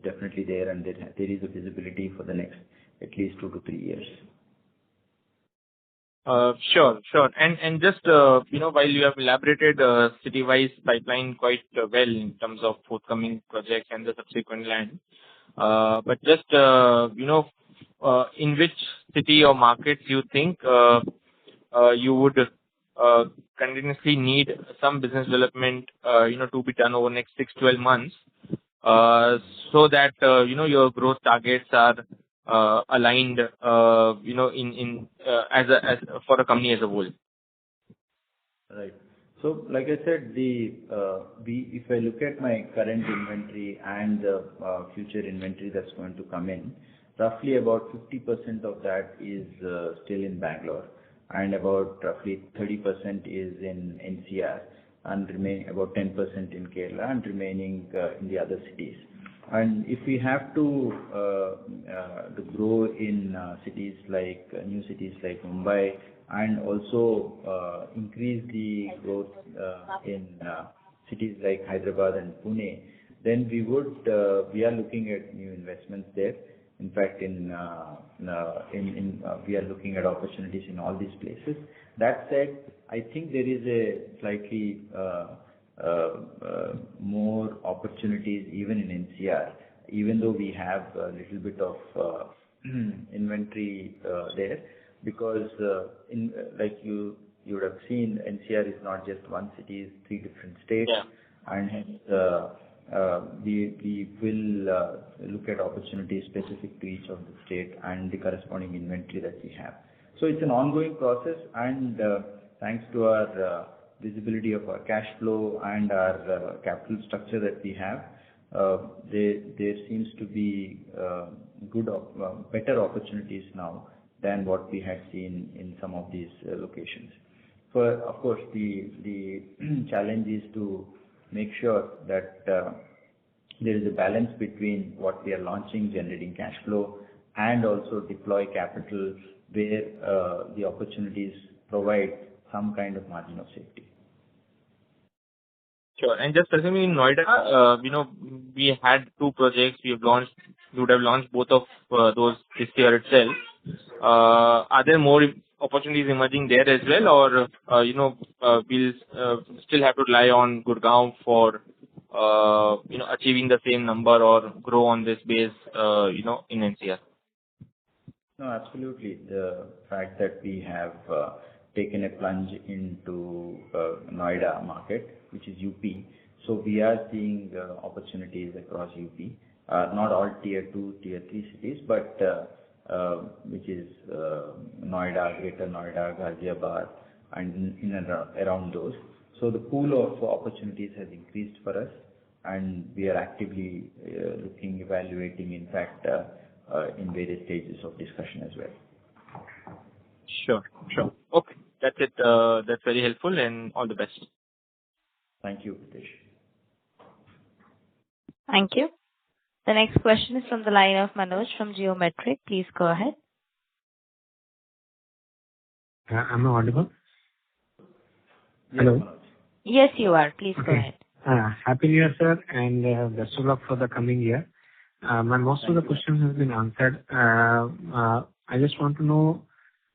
definitely there, and there is a visibility for the next at least 2 to 3 years. Sure. And just, while you have elaborated city-wise pipeline quite well in terms of forthcoming projects and the subsequent land, but just, in which city or markets you think you would continuously need some business development, to be done over the next 6-12 months, so that, your growth targets are aligned, in for a company as a whole. Right. So, like I said, if I look at my current inventory and the future inventory that's going to come in, roughly about 50% of that is still in Bangalore, and about roughly 30% is in NCR, and about 10% in Kerala, and remaining in the other cities. And if we have to grow in new cities like Mumbai, and also increase the growth in cities like Hyderabad and Pune, then we are looking at new investments there. In fact, we are looking at opportunities in all these places. That said, I think there is a slightly more opportunities even in NCR, even though we have a little bit of inventory there, because like you would have seen, NCR is not just one city, it's 3 different states. Yeah. And hence we will look at opportunities specific to each of the state and the corresponding inventory that we have. So it's an ongoing process, and thanks to our visibility of our cash flow and our capital structure that we have, there seems to be better opportunities now than what we had seen in some of these locations. So, of course, the challenge is to make sure that there is a balance between what we are launching, generating cash flow, and also deploy capital where the opportunities provide some kind of margin of safety. Sure. And just specifically in Noida, we had 2 projects we would have launched both of those this year itself. Are there more opportunities emerging there as well, or we'll still have to rely on Gurgaon for achieving the same number or grow on this base, in NCR? No, absolutely. The fact that we have taken a plunge into Noida market, which is UP. So we are seeing opportunities across UP, not all tier 2, tier 3 cities, but which is Noida, Greater Noida, Ghaziabad, and in and around those. So the pool of opportunities has increased for us, and we are actively looking, evaluating, in fact, in various stages of discussion as well. Sure. Okay. That's it. That's very helpful, and all the best. Thank you, Pritesh. Thank you. The next question is from the line of Manoj from Geometric. Please go ahead. Am I audible? Yes, Hello. Manoj. Yes, you are. Please go ahead. Happy New Year, sir, and best of luck for the coming year. Most of the questions have been answered. I just want to know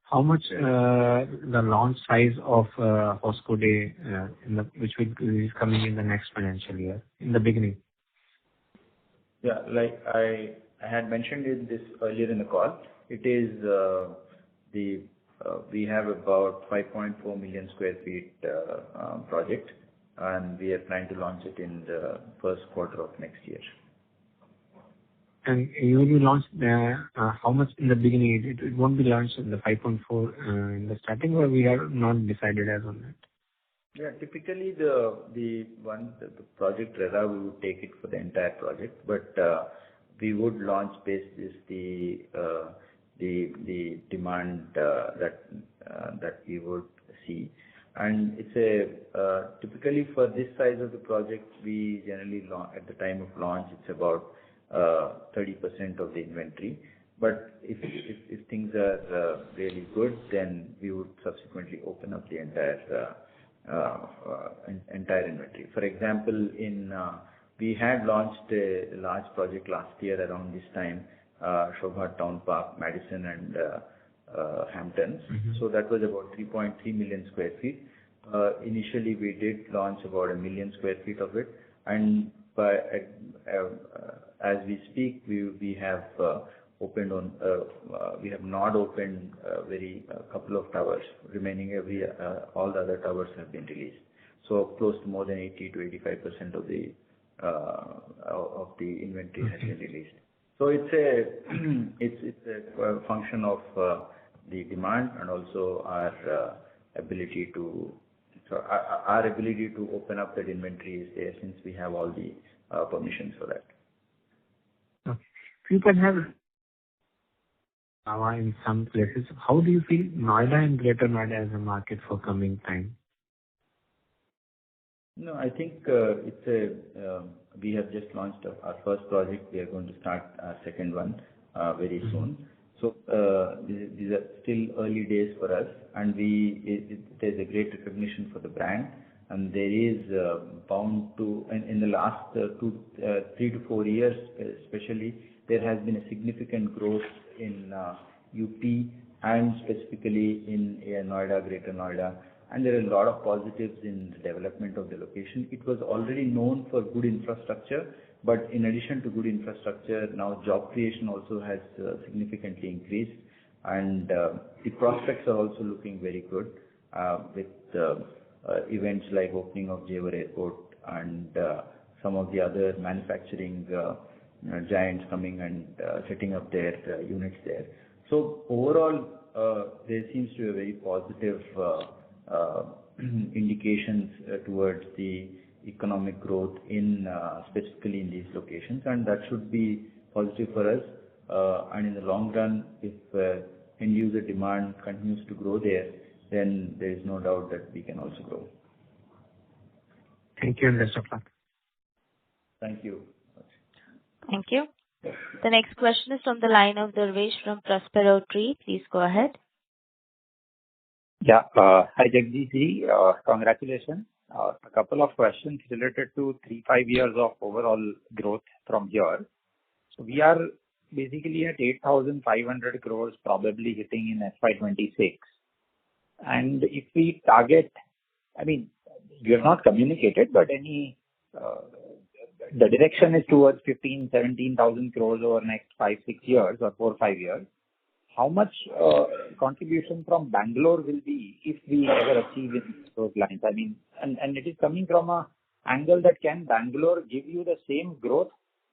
how much the launch size of Hosco Day, which is coming in the next financial year, in the beginning. Yeah, like I had mentioned in this earlier in the call, it is we have about 5.4 million square feet project, and we are planning to launch it in the first quarter of next year. And you will launch how much in the beginning? It won't be launched in the 5.4 in the starting, or we have not decided as on that? Yeah, typically the project RERA, we would take it for the entire project, but we would launch based the demand that we would see. And it's typically for this size of the project, we generally at the time of launch, it's about 30% of the inventory. But if things are really good, then we would subsequently open up the entire inventory. For example, we had launched a large project last year around this time, Sobha Town Park, Madison and Hamptons. Mm-hmm. So that was about 3.3 million square feet. Initially, we did launch about 1 million square feet of it, and as we speak, we have not opened a couple of towers. Remaining all the other towers have been released. So close to more than 80 to 85% of the inventory has been released. So it's a function of the demand and also our ability to open up that inventory is there, since we have all the permissions for that. Okay. If you can have in some places, how do you feel Noida and Greater Noida as a market for coming time? No, I think we have just launched our first project. We are going to start our second one very soon. So these are still early days for us, and there's a great recognition for the brand, and there is bound to, in the last 3 to 4 years especially, there has been a significant growth in UP and specifically in Noida, Greater Noida, and there are a lot of positives in the development of the location. It was already known for good infrastructure, but in addition to good infrastructure, now job creation also has significantly increased, and the prospects are also looking very good with events like opening of Jewar Airport and some of the other manufacturing giants coming and setting up their units there. So overall, there seems to be a very positive indications towards the economic growth specifically in these locations, and that should be positive for us. And in the long run, if end user demand continues to grow there, then there is no doubt that we can also grow. Thank you, and best of luck. Thank you. Thank you. The next question is from the line of Durvesh from Prospero Tree. Please go ahead. Yeah. Hi, Jagdish. Congratulations. A couple of questions related to 3-5 years of overall growth from here. So we are basically at 8,500 crores, probably hitting in FY26. And if we target, I mean, you have not communicated, but the direction is towards 15,000-17,000 crores over next 5-6 years or 4-5 years. how much contribution from Bangalore will be if we ever achieve in those lines? I mean, and it is coming from a angle that can Bangalore give you the same growth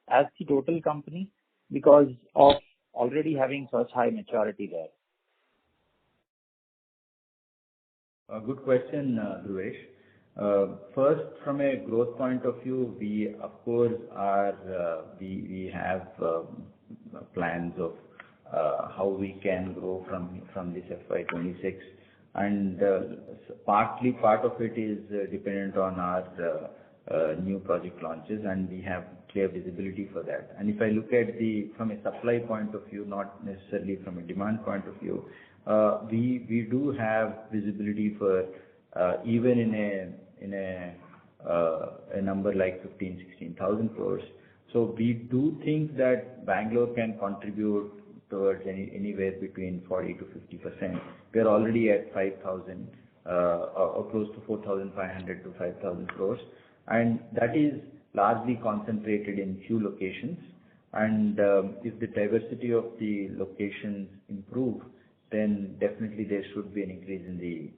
as the total company because of already having such high maturity there? A good question, Dhruvesh. First, from a growth point of view, we of course we have plans of how we can grow from this FY26, and partly part of it is dependent on our new project launches, and we have clear visibility for that. And if I look at from a supply point of view, not necessarily from a demand point of view, we do have visibility for even in a number like 16,000 crores. So we do think that Bangalore can contribute towards anywhere between 40 to 50%. We are already at 5,000 or close to 4,500 to 5,000 crores, and that is largely concentrated in few locations. And if the diversity of the locations improve, then definitely there should be an increase in the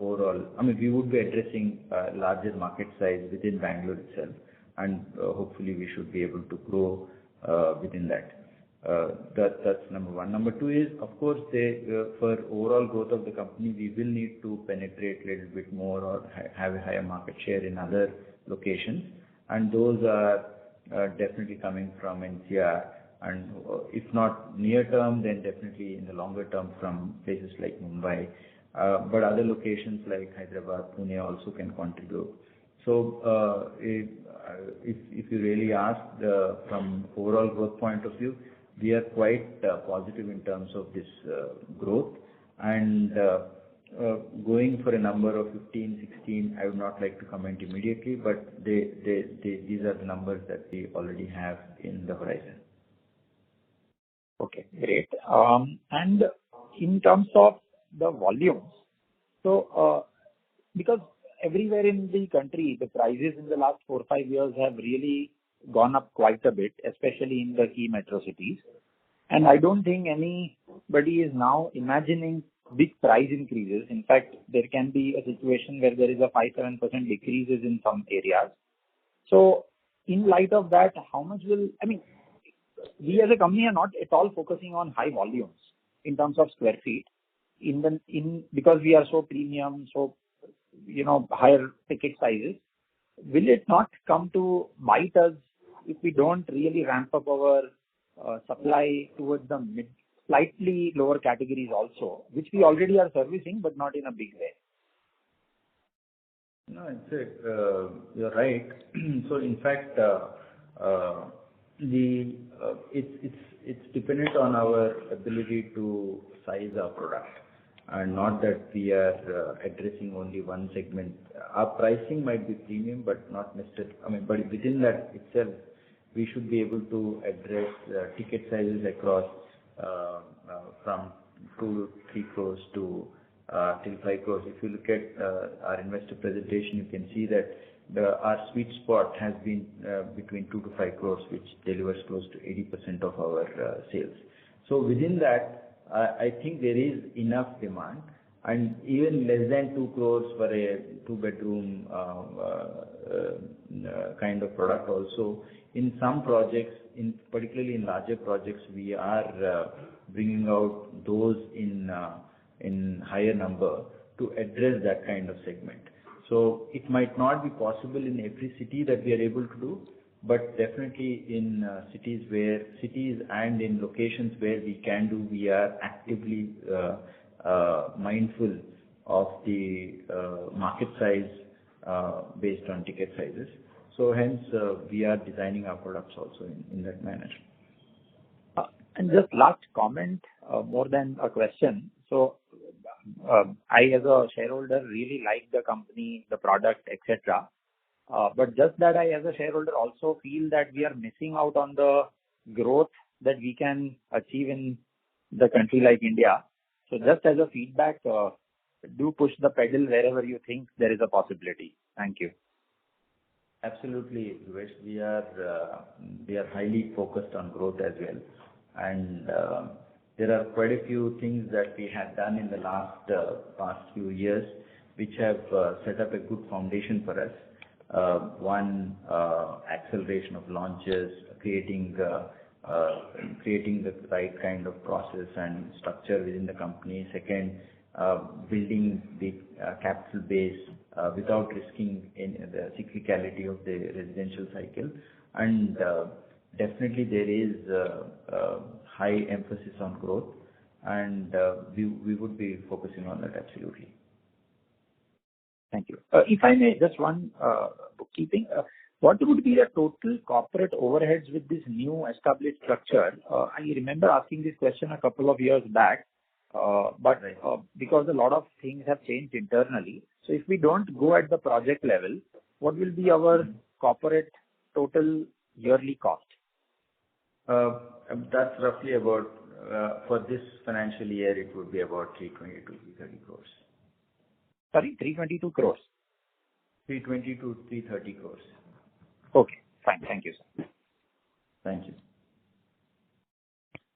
overall. I mean, we would be addressing larger market size within Bangalore itself, and hopefully we should be able to grow within that. That's number one. Number two is, of course, for overall growth of the company, we will need to penetrate a little bit more or have a higher market share in other locations, and those are definitely coming from NCR, and if not near term, then definitely in the longer term from places like Mumbai. But other locations like Hyderabad, Pune also can contribute. So if you really ask from overall growth point of view, we are quite positive in terms of this growth, and going for a number of 15, 16, I would not like to comment immediately, but these are the numbers that we already have in the horizon. Okay, great. And in terms of the volumes, so because everywhere in the country, the prices in the last 4 or 5 years have really gone up quite a bit, especially in the key metro cities. And I don't think anybody is now imagining big price increases. In fact, there can be a situation where there is a 5-7% decreases in some areas. So in light of that, how much we as a company are not at all focusing on high volumes in terms of square feet because we are so premium, so higher ticket sizes. Will it not come to bite us if we don't really ramp up our supply towards the slightly lower categories also, which we already are servicing, but not in a big way? No, you're right. So in fact, it's dependent on our ability to size our product, and not that we are addressing only one segment. Our pricing might be premium, but not necessarily. But within that itself, we should be able to address ticket sizes across from 2 to 3 crores to till 5 crores. If you look at our investor presentation, you can see that our sweet spot has been between 2 to 5 crores, which delivers close to 80% of our sales. So within that, I think there is enough demand, and even less than 2 crores for a 2-bedroom kind of product also. In some projects, particularly in larger projects, we are bringing out those in higher number to address that kind of segment. So it might not be possible in every city that we are able to do, but definitely in cities and in locations where we can do, we are actively mindful of the market size based on ticket sizes. So hence we are designing our products also in that manner. And just last comment, more than a question. So I, as a shareholder, really like the company, the product, etc. But just that I, as a shareholder, also feel that we are missing out on the growth that we can achieve in the country like India. So just as a feedback, do push the pedal wherever you think there is a possibility. Thank you. Absolutely, Dhruvesh. We are highly focused on growth as well, and There are quite a few things that we have done in the past few years, which have set up a good foundation for us. One, acceleration of launches, creating the right kind of process and structure within the company. Second, building the capital base without risking in the cyclicality of the residential cycle. And definitely there is high emphasis on growth, and we would be focusing on that absolutely. Thank you. If I may, just one bookkeeping. What would be the total corporate overheads with this new established structure? I remember asking this question a couple of years back, but because a lot of things have changed internally. So if we don't go at the project level, what will be our corporate total yearly cost? That's roughly about, for this financial year, it would be about 320 to 330 crores. Sorry, 322 crores? 320 to 330 crores. Okay, fine. Thank you, sir. Thank you.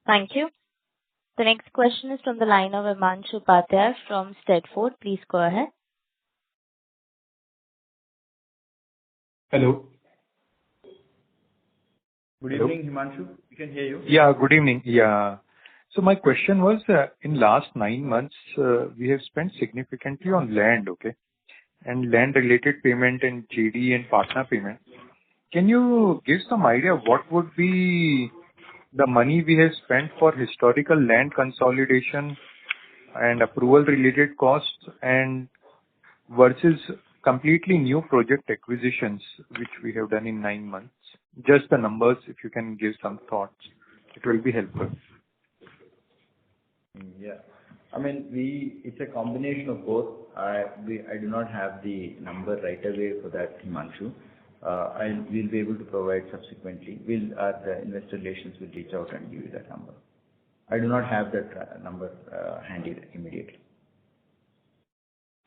Thank you. The next question is from the line of Himanshu Upadhyay from Steadfort. Please go ahead. Hello. Good evening, Himanshu. We can hear you. Yeah, good evening. Yeah. So my question was, in last 9 months, we have spent significantly on land, okay, and land-related payment and JD and partner payment. Can you give some idea what would be the money we have spent for historical land consolidation and approval-related costs and versus completely new project acquisitions, which we have done in 9 months? Just the numbers, if you can give some thoughts, it will be helpful. Yeah. I mean, it's a combination of both. I do not have the number right away for that, Himanshu. We'll be able to provide subsequently. The investor relations will reach out and give you that number. I do not have that number handy immediately.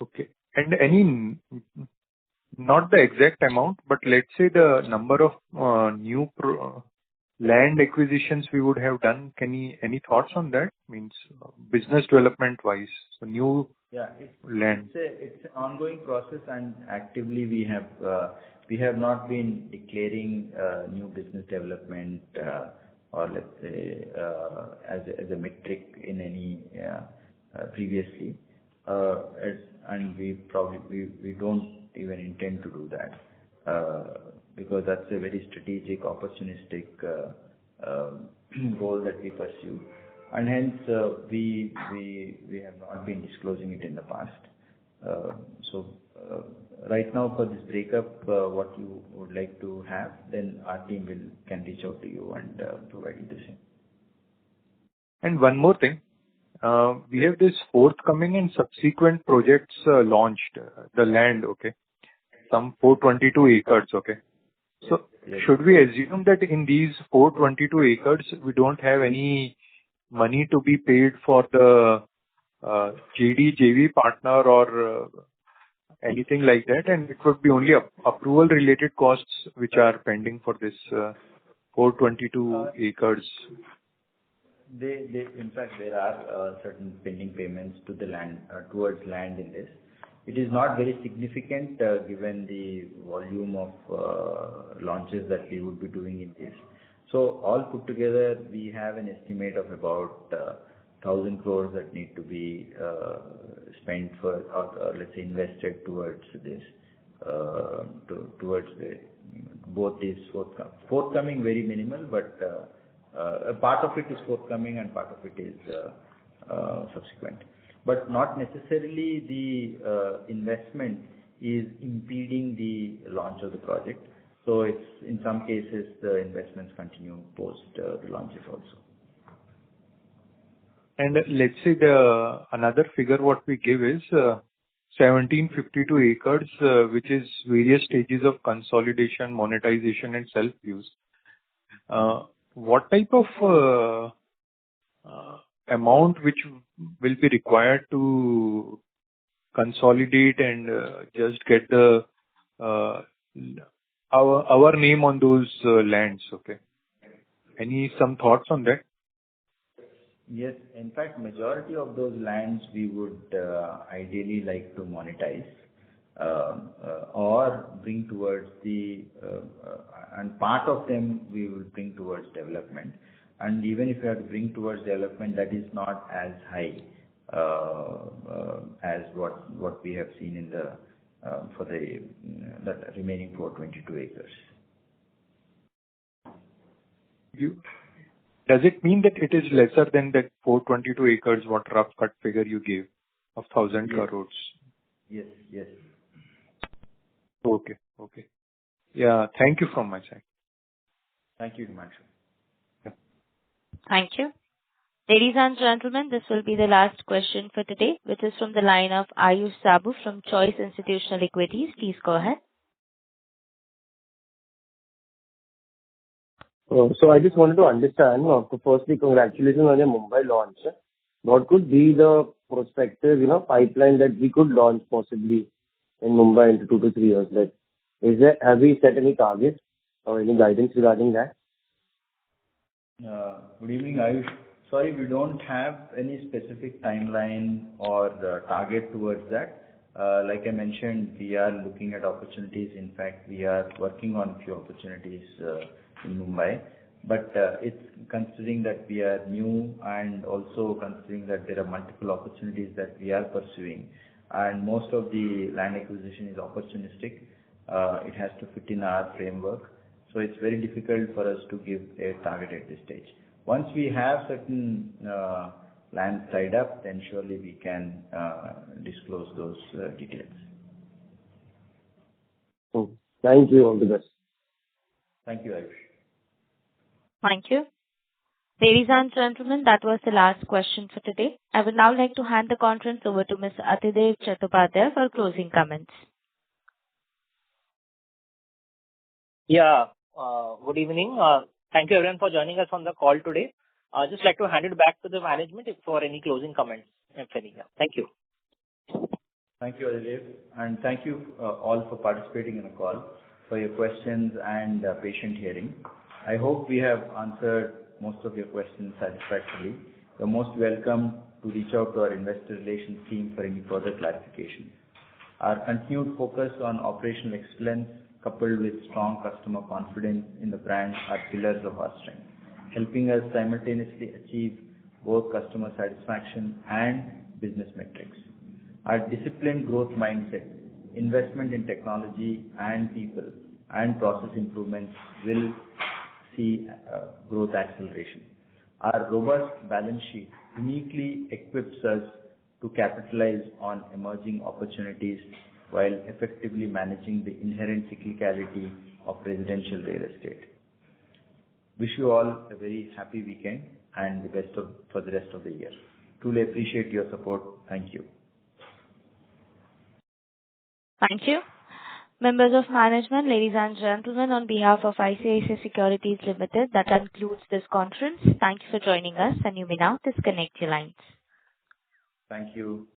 Okay. And not the exact amount, but let's say the number of new land acquisitions we would have done. Any thoughts on that? Means business development wise, so new land. It's an ongoing process, and actively we have not been declaring new business development or let's say as a metric in any previously, and we don't even intend to do that because that's a very strategic, opportunistic goal that we pursue, and hence we have not been disclosing it in the past. So right now for this breakup, what you would like to have, then our team can reach out to you and provide you the same. And one more thing. We have this forthcoming and subsequent projects launched, the land, okay, some 422 acres, okay. So should we assume that in these 422 acres, we don't have any money to be paid for the JV partner or anything like that, and it would be only approval related costs which are pending for this 422 acres? In fact, there are certain pending payments to the land, towards land in this. It is not very significant given the volume of launches that we would be doing in this. So all put together, we have an estimate of about 1,000 crores that need to be spent for, or let's say invested towards this, towards both these forthcoming very minimal, but a part of it is forthcoming and part of it is subsequent. But not necessarily the investment is impeding the launch of the project. So it's in some cases the investments continue post the launches also. And let's say another figure what we give is 1752 acres, which is various stages of consolidation, monetization, and self-use. What type of amount which will be required to consolidate and just get our name on those lands? Okay. Some thoughts on that? Yes. In fact, majority of those lands we would ideally like to monetize or bring towards and part of them we will bring towards development. And even if we have to bring towards development, that is not as high as what we have seen in the for the remaining 422 acres. Does it mean that it is lesser than that 422 acres, what rough cut figure you gave of 1,000 crores? Yes, yes. Okay, okay. Yeah, thank you from my side. Thank you, Himanshu. Yeah. Thank you. Ladies and gentlemen, this will be the last question for today, which is from the line of Ayush Sabu from Choice Institutional Equities. Please go ahead. So I just wanted to understand, firstly, congratulations on your Mumbai launch. What could be the prospective, pipeline that we could launch possibly in Mumbai into 2 to 3 years? Like, have we set any targets or any guidance regarding that? Good evening, Ayush. Sorry, we don't have any specific timeline or target towards that. Like I mentioned, we are looking at opportunities. In fact, we are working on a few opportunities in Mumbai. But it's considering that we are new and also considering that there are multiple opportunities that we are pursuing. And most of the land acquisition is opportunistic. It has to fit in our framework. So it's very difficult for us to give a target at this stage. Once we have certain land tied up, then surely we can disclose those details. Thank you. All the best. Thank you, Ayush. Thank you. Ladies and gentlemen, that was the last question for today. I would now like to hand the conference over to Mr. Adidev Chattopadhyay for closing comments. Yeah. Good evening. Thank you everyone for joining us on the call today. I'd just like to hand it back to the management for any closing comments, if any. Thank you. Thank you, Adidev, and thank you all for participating in the call, for your questions and patient hearing. I hope we have answered most of your questions satisfactorily. You're most welcome to reach out to our investor relations team for any further clarification. Our continued focus on operational excellence coupled with strong customer confidence in the brand are pillars of our strength, helping us simultaneously achieve both customer satisfaction and business metrics. Our disciplined growth mindset, investment in technology and people, and process improvements will see growth acceleration. Our robust balance sheet uniquely equips us to capitalize on emerging opportunities while effectively managing the inherent cyclicality of residential real estate. Wish you all a very happy weekend and the best for the rest of the year. Truly appreciate your support. Thank you. Thank you. Members of management, ladies and gentlemen, on behalf of ICICI Securities Limited, that concludes this conference. Thank you for joining us, and you may now disconnect your lines. Thank you.